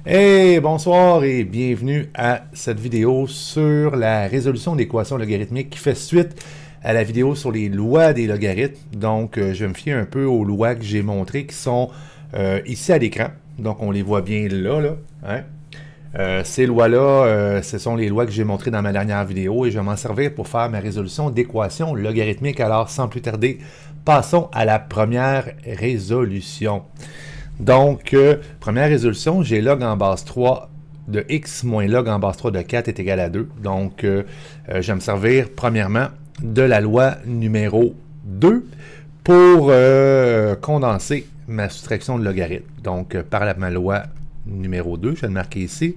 Hey, bonsoir et bienvenue à cette vidéo sur la résolution d'équations logarithmiques qui fait suite à la vidéo sur les lois des logarithmes. Donc, je vais me fier un peu aux lois que j'ai montrées qui sont ici à l'écran. Donc, on les voit bien là. Hein? Ces lois-là, ce sont les lois que j'ai montrées dans ma dernière vidéo et je vais m'en servir pour faire ma résolution d'équations logarithmiques. Alors, sans plus tarder, passons à la première résolution. Donc, première résolution, j'ai log en base 3 de x moins log en base 3 de 4 est égal à 2. Donc, je vais me servir premièrement de la loi numéro 2 pour condenser ma soustraction de logarithme. Donc, par ma loi numéro 2, je vais le marquer ici.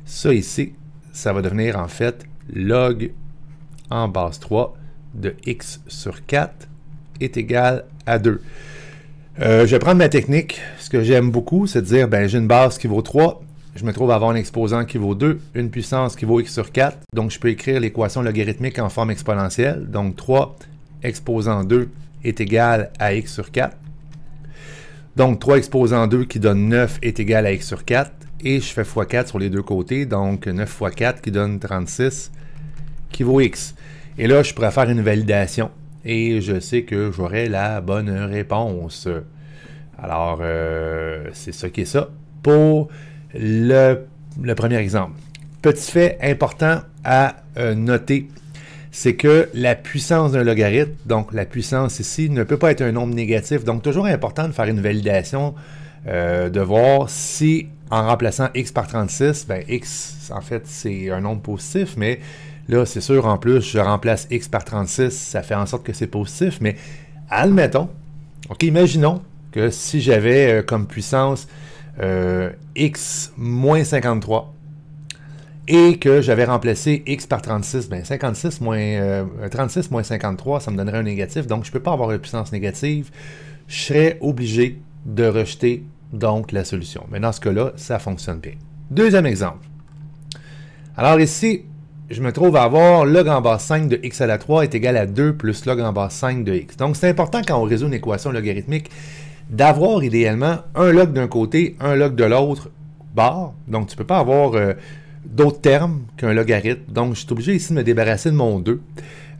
Ça ici, ça va devenir en fait log en base 3 de x sur 4 est égal à 2. Je vais prendre ma technique. Ce que j'aime beaucoup, c'est de dire, ben, j'ai une base qui vaut 3. Je me trouve à avoir un exposant qui vaut 2, une puissance qui vaut x sur 4. Donc, je peux écrire l'équation logarithmique en forme exponentielle. Donc, 3 exposant 2 est égal à x sur 4. Donc, 3 exposant 2 qui donne 9 est égal à x sur 4. Et je fais x4 sur les deux côtés. Donc, 9 fois 4 qui donne 36 qui vaut x. Et là, je pourrais faire une validation. Et je sais que j'aurai la bonne réponse. Alors, c'est ça qui est ça pour le premier exemple. Petit fait important à noter, c'est que la puissance d'un logarithme, donc la puissance ici, ne peut pas être un nombre négatif. Donc, toujours important de faire une validation, de voir si, en remplaçant x par 36, ben x, en fait, c'est un nombre positif, mais là, c'est sûr, en plus, je remplace x par 36, ça fait en sorte que c'est positif, mais admettons, ok, imaginons que si j'avais comme puissance x moins 53 et que j'avais remplacé x par 36, ben 36 moins 53, ça me donnerait un négatif, donc je ne peux pas avoir une puissance négative, je serais obligé de rejeter donc la solution. Mais dans ce cas-là, ça fonctionne bien. Deuxième exemple. Alors ici, je me trouve à avoir log en base 5 de x à la 3 est égal à 2 plus log en base 5 de x. Donc, c'est important quand on résout une équation logarithmique d'avoir idéalement un log d'un côté, un log de l'autre bord. Donc, tu ne peux pas avoir d'autres termes qu'un logarithme. Donc, je suis obligé ici de me débarrasser de mon 2.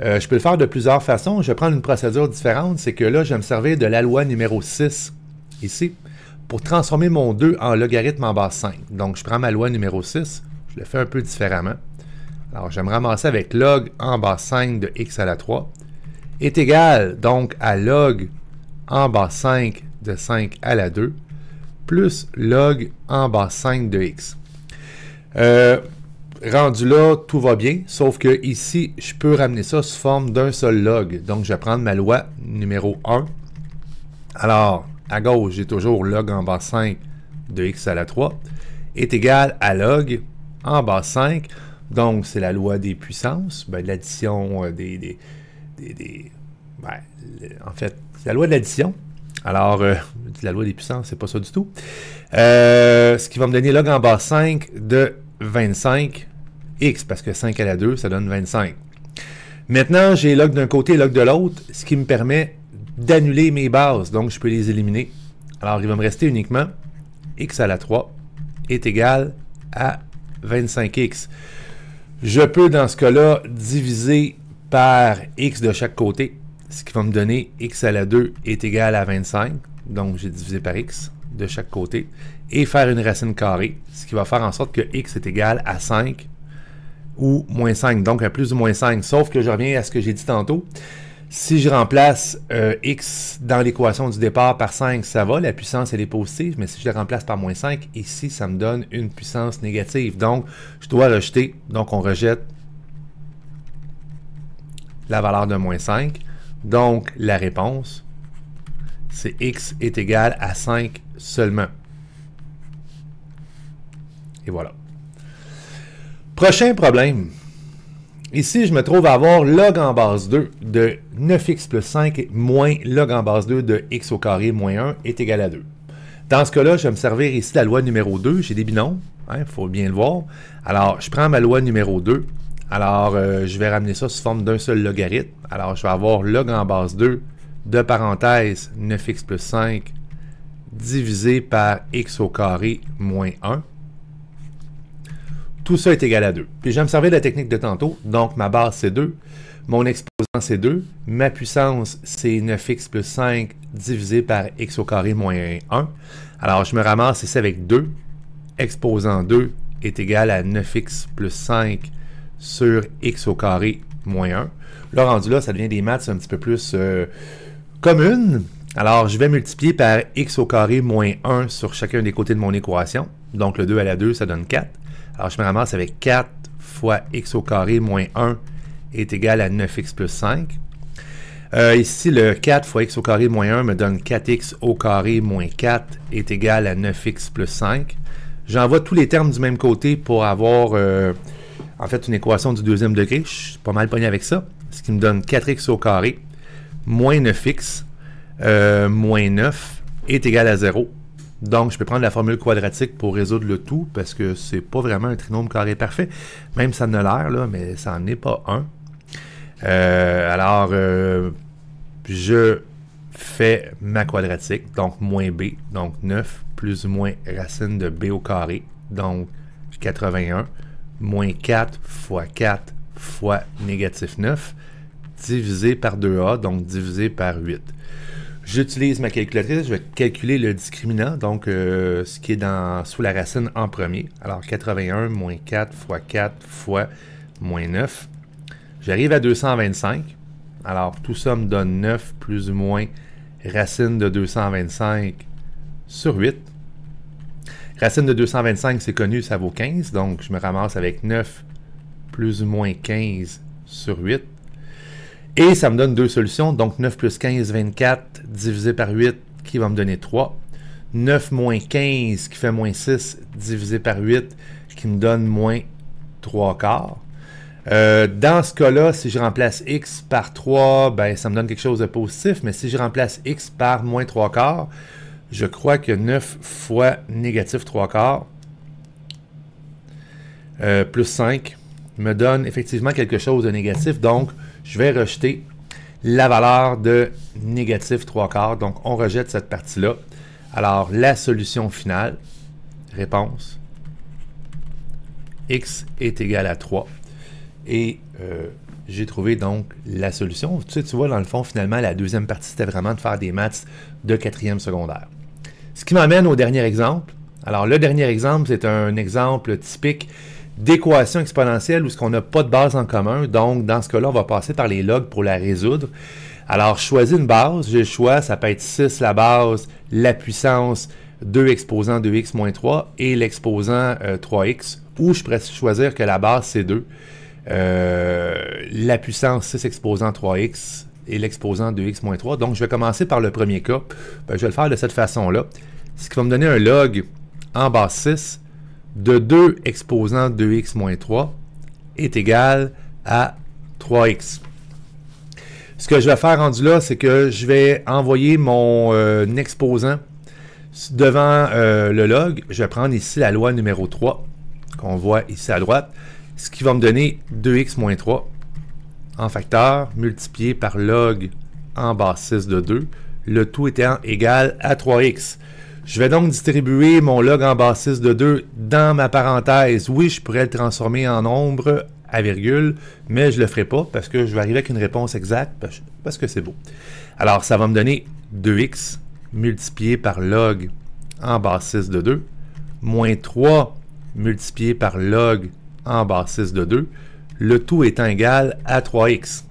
Je peux le faire de plusieurs façons. Je vais prendre une procédure différente. C'est que là, je vais me servir de la loi numéro 6 ici pour transformer mon 2 en logarithme en base 5. Donc, je prends ma loi numéro 6. Je le fais un peu différemment. Alors, je vais me ramasser avec log en base 5 de x à la 3 est égal donc à log en base 5 de 5 à la 2 plus log en base 5 de x. Rendu là, tout va bien, sauf que ici, je peux ramener ça sous forme d'un seul log. Donc, je vais prendre ma loi numéro 1. Alors, à gauche, j'ai toujours log en base 5 de x à la 3 est égal à log en base 5. Donc, c'est la loi des puissances, ben, l'addition en fait, c'est la loi de l'addition. Alors, la loi des puissances, c'est pas ça du tout. Ce qui va me donner log en base 5 de 25x, parce que 5 à la 2, ça donne 25. Maintenant, j'ai log d'un côté et log de l'autre, ce qui me permet d'annuler mes bases. Donc, je peux les éliminer. Alors, il va me rester uniquement x à la 3 est égal à 25x. Je peux, dans ce cas-là, diviser par x de chaque côté, ce qui va me donner x à la 2 est égal à 25. Donc, j'ai divisé par x de chaque côté. Et faire une racine carrée, ce qui va faire en sorte que x est égal à 5 ou moins 5. Donc, à plus ou moins 5. Sauf que je reviens à ce que j'ai dit tantôt. Si je remplace x dans l'équation du départ par 5, ça va, la puissance elle est positive, mais si je la remplace par moins 5, ici, ça me donne une puissance négative. Donc, je dois rejeter, donc on rejette la valeur de moins 5. Donc, la réponse, c'est x est égal à 5 seulement. Et voilà. Prochain problème. Ici, je me trouve à avoir log en base 2 de 9x plus 5 moins log en base 2 de x au carré moins 1 est égal à 2. Dans ce cas-là, je vais me servir ici de la loi numéro 2. J'ai des binomes, il faut bien le voir. Alors, je prends ma loi numéro 2. Alors, je vais ramener ça sous forme d'un seul logarithme. Alors, je vais avoir log en base 2 de parenthèse 9x plus 5 divisé par x au carré moins 1. tout ça est égal à 2. Puis je vais me servir de la technique de tantôt. Donc, ma base, c'est 2. Mon exposant, c'est 2. Ma puissance, c'est 9x plus 5 divisé par x au carré moins 1. Alors, je me ramasse ici avec 2. Exposant 2 est égal à 9x plus 5 sur x au carré moins 1. Là, rendu là, ça devient des maths un petit peu plus communes. Alors, je vais multiplier par x au carré moins 1 sur chacun des côtés de mon équation. Donc, le 2 à la 2, ça donne 4. Alors, je me ramasse avec 4 fois x au carré moins 1 est égal à 9x plus 5. Ici, le 4 fois x au carré moins 1 me donne 4x au carré moins 4 est égal à 9x plus 5. J'envoie tous les termes du même côté pour avoir, en fait, une équation du deuxième degré. Je suis pas mal pogné avec ça. Ce qui me donne 4x au carré moins 9x moins 9 est égal à 0. Donc, je peux prendre la formule quadratique pour résoudre le tout, parce que c'est pas vraiment un trinôme carré parfait. Même ça en a l'air, là, mais ça n'en est pas un. Alors, je fais ma quadratique, donc moins b, donc 9 plus ou moins racine de b au carré, donc 81, moins 4 fois 4 fois négatif 9, divisé par 2a, donc divisé par 8. J'utilise ma calculatrice, je vais calculer le discriminant, donc ce qui est sous la racine en premier. Alors 81 moins 4 fois 4 fois moins 9. J'arrive à 225. Alors tout ça me donne 9 plus ou moins racine de 225 sur 8. Racine de 225, c'est connu, ça vaut 15. Donc je me ramasse avec 9 plus ou moins 15 sur 8. Et ça me donne deux solutions, donc 9 plus 15, 24, divisé par 8, qui va me donner 3. 9 moins 15, qui fait moins 6, divisé par 8, qui me donne moins 3 quarts. Dans ce cas-là, si je remplace x par 3, ben, ça me donne quelque chose de positif, mais si je remplace x par moins 3 quarts, je crois que 9 fois négatif 3 quarts, plus 5, me donne effectivement quelque chose de négatif, donc je vais rejeter la valeur de négatif 3 quarts. Donc, on rejette cette partie-là. Alors, la solution finale, réponse, x est égal à 3. Et j'ai trouvé donc la solution. Tu vois, dans le fond, finalement, la deuxième partie, c'était vraiment de faire des maths de 4e secondaire. Ce qui m'amène au dernier exemple. Alors, le dernier exemple, c'est un exemple typique d'équation exponentielle où on n'a pas de base en commun. Donc, dans ce cas-là, on va passer par les logs pour la résoudre. Alors, je choisis une base. J'ai le choix. Ça peut être 6 la base, la puissance 2 exposant 2x moins 3 et l'exposant 3x. Ou je pourrais choisir que la base, c'est 2. La puissance 6 exposant 3x et l'exposant 2x moins 3. Donc, je vais commencer par le premier cas. Ben, je vais le faire de cette façon-là. Ce qui va me donner un log en base 6 de 2 exposant 2x moins 3 est égal à 3x. Ce que je vais faire rendu là, c'est que je vais envoyer mon exposant devant le log. Je vais prendre ici la loi numéro 3, qu'on voit ici à droite, ce qui va me donner 2x moins 3 en facteur, multiplié par log en base 6 de 2, le tout étant égal à 3x. Je vais donc distribuer mon log en base 6 de 2 dans ma parenthèse. Oui, je pourrais le transformer en nombre à virgule, mais je ne le ferai pas parce que je vais arriver avec une réponse exacte parce que c'est beau. Alors, ça va me donner 2x multiplié par log en base 6 de 2, moins 3 multiplié par log en base 6 de 2, le tout étant égal à 3x.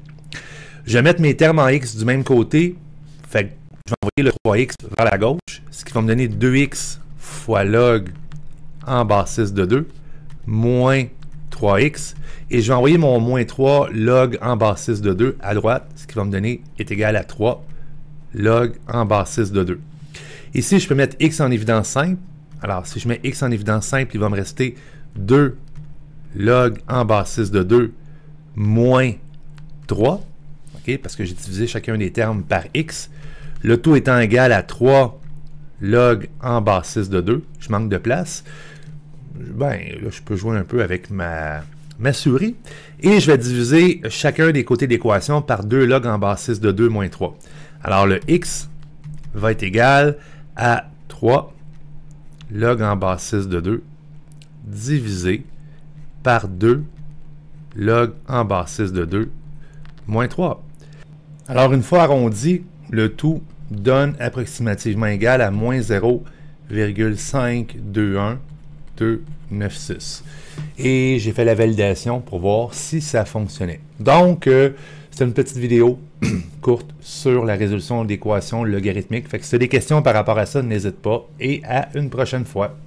Je vais mettre mes termes en x du même côté, fait que je vais envoyer le 3x vers la gauche, ce qui va me donner 2x fois log en base 6 de 2, moins 3x, et je vais envoyer mon moins 3 log en base 6 de 2 à droite, ce qui va me donner est égal à 3 log en base 6 de 2. Ici, je peux mettre x en évidence simple. Alors, si je mets x en évidence simple, il va me rester 2 log en base 6 de 2 moins 3, okay, parce que j'ai divisé chacun des termes par x. Le tout étant égal à 3 log en base 6 de 2. Je manque de place. Ben, là, je peux jouer un peu avec ma souris. Et je vais diviser chacun des côtés de l'équation par 2 log en base 6 de 2 moins 3. Alors, le x va être égal à 3 log en base 6 de 2 divisé par 2 log en base 6 de 2 moins 3. Alors, une fois arrondi, le tout donne approximativement égal à moins 0,521296. Et j'ai fait la validation pour voir si ça fonctionnait. Donc, c'est une petite vidéo courte sur la résolution d'équations logarithmiques. Fait que si tu as des questions par rapport à ça, n'hésite pas. Et à une prochaine fois.